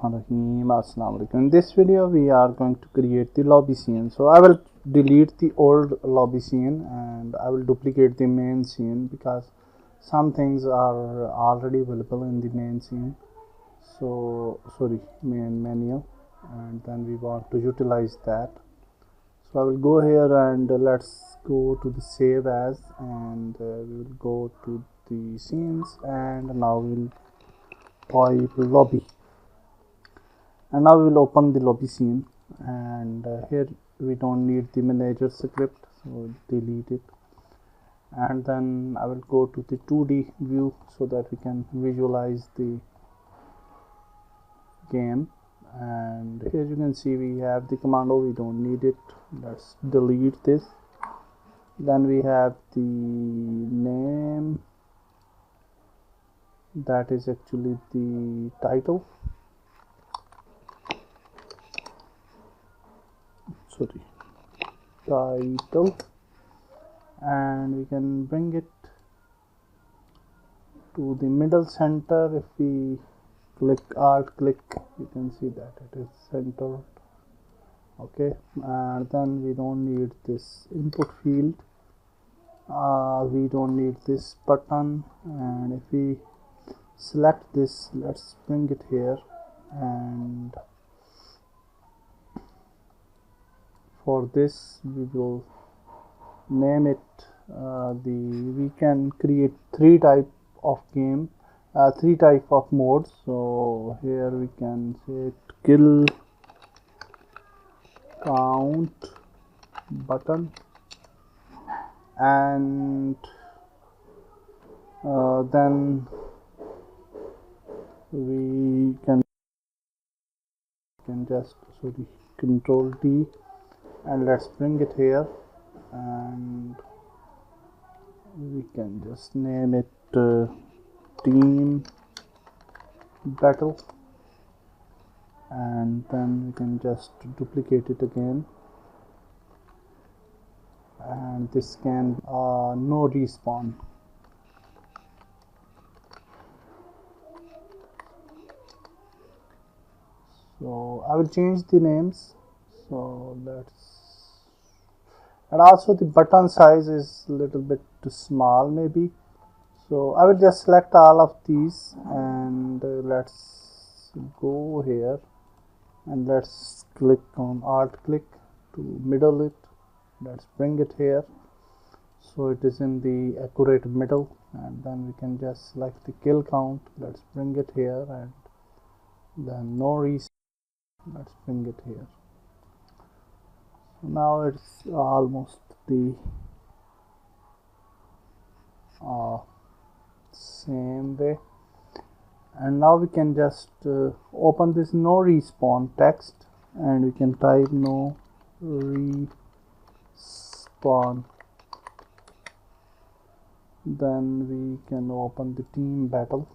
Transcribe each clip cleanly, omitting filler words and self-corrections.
In this video we are going to create the lobby scene. So I will delete the old lobby scene and I will duplicate the main scene because some things are already available in the main scene. So main menu, and then we want to utilize that. So I will go here and let's go to the save as, and we will go to the scenes, and now we'll type lobby. And now we will open the lobby scene, and here we don't need the manager script, so delete it. And then I will go to the 2D view so that we can visualize the game. And here you can see we have the commando, we don't need it, let's delete this. Then we have the name, that is actually the title. Title, and we can bring it to the middle center. If we alt click, you can see that it is centered. Okay, and then we don't need this input field, we don't need this button, and if we select this, let's bring it here, and for this we will name it we can create three type of modes. So here we can say kill count button, and then we can just control D, and let's bring it here, and we can just name it team battle, and then we can just duplicate it again, and this can no respawn. So I will change the names, so and also the button size is a little bit too small maybe, so I will just select all of these, and let's go here and let's click on alt click to middle it, let's bring it here so it is in the accurate middle, and then we can just select the kill count, let's bring it here, and then no reset, let's bring it here. Now it's almost the same way, and now we can just open this no respawn text, and we can type no respawn. Then we can open the team battle,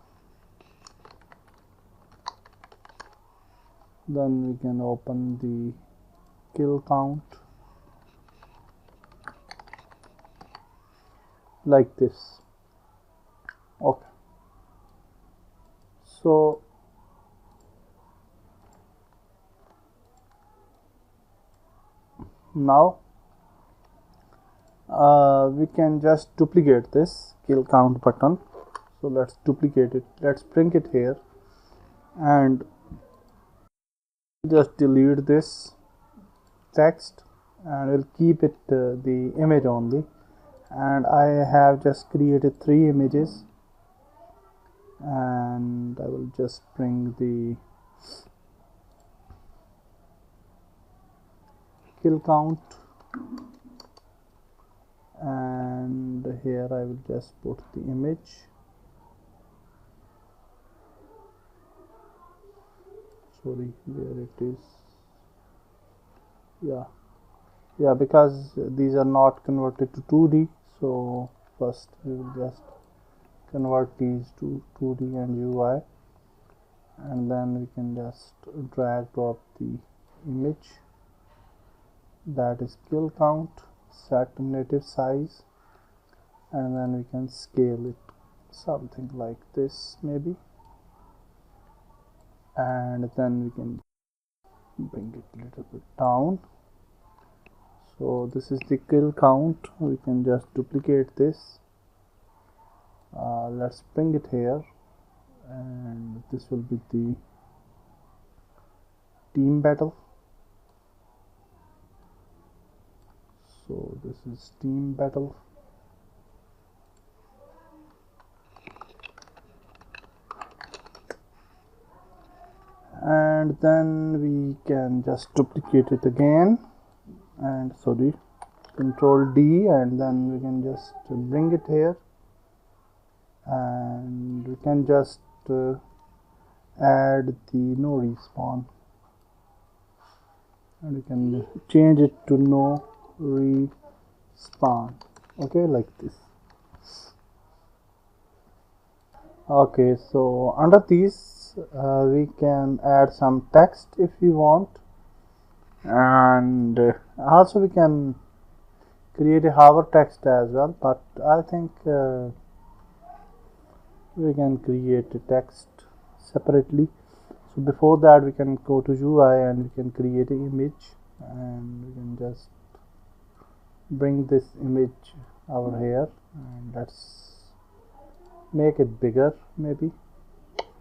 then we can open the kill count like this. Okay, so now we can just duplicate this kill count button, so let's duplicate it, let's bring it here, and just delete this text, and we'll keep it the image only, and I have just created 3 images, and I will just bring the kill count, and here I will just put the image. Where it is, yeah, because these are not converted to 2D, so first we will just convert these to 2D and UI, and then we can just drag drop the image, that is kill count, set native size, and then we can scale it something like this maybe. and then we can bring it a little bit down. So this is the kill count. We can just duplicate this. Let's bring it here, and this will be the team battle. So this is team battle. And then we can just duplicate it again, and sorry, Control D, and then we can just bring it here, and we can just add the no respawn, and we can change it to no respawn. Okay, like this. Okay, so under these we can add some text if we want, and also we can create a hover text as well, but I think we can create a text separately. So before that we can go to UI and we can create an image, and we can just bring this image over here, and let's make it bigger, maybe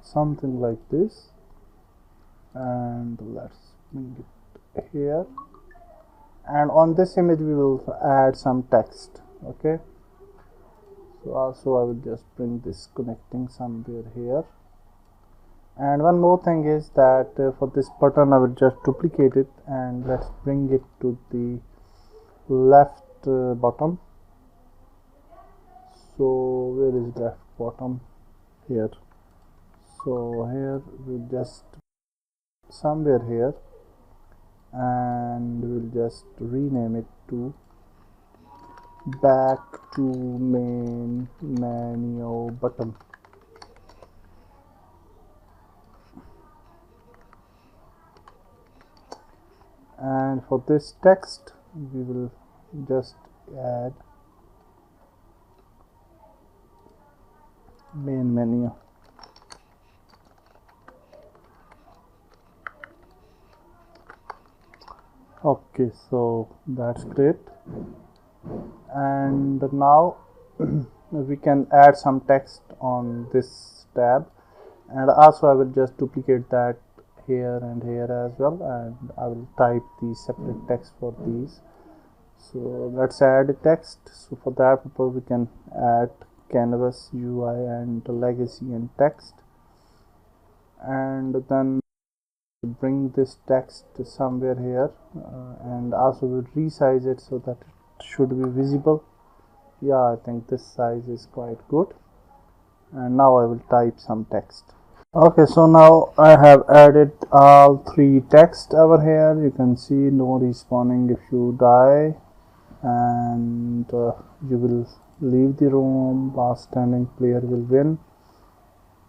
something like this, and let's bring it here, and on this image we will add some text. Okay, so also I will just bring this connecting somewhere here. And one more thing is that for this button I will just duplicate it, and let's bring it to the left bottom. So where is left bottom? Here. So here we'll just somewhere here, and we'll just rename it to back to main menu button. And for this text we will just add main menu. Okay, so that's great, and now we can add some text on this tab, and also I will just duplicate that here and here as well, and I will type the separate text for these. So let's add a text. So for that purpose we can add canvas, UI, and legacy and text, and then bring this text somewhere here, and also we'll resize it so that it should be visible. Yeah, I think this size is quite good, and now I will type some text. Okay, so now I have added all three text over here. You can see no respawning if you die, and you will leave the room, last standing player will win,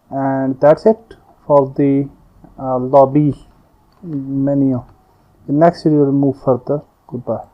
and that's it for the lobby menu. In next video we will move further. Goodbye.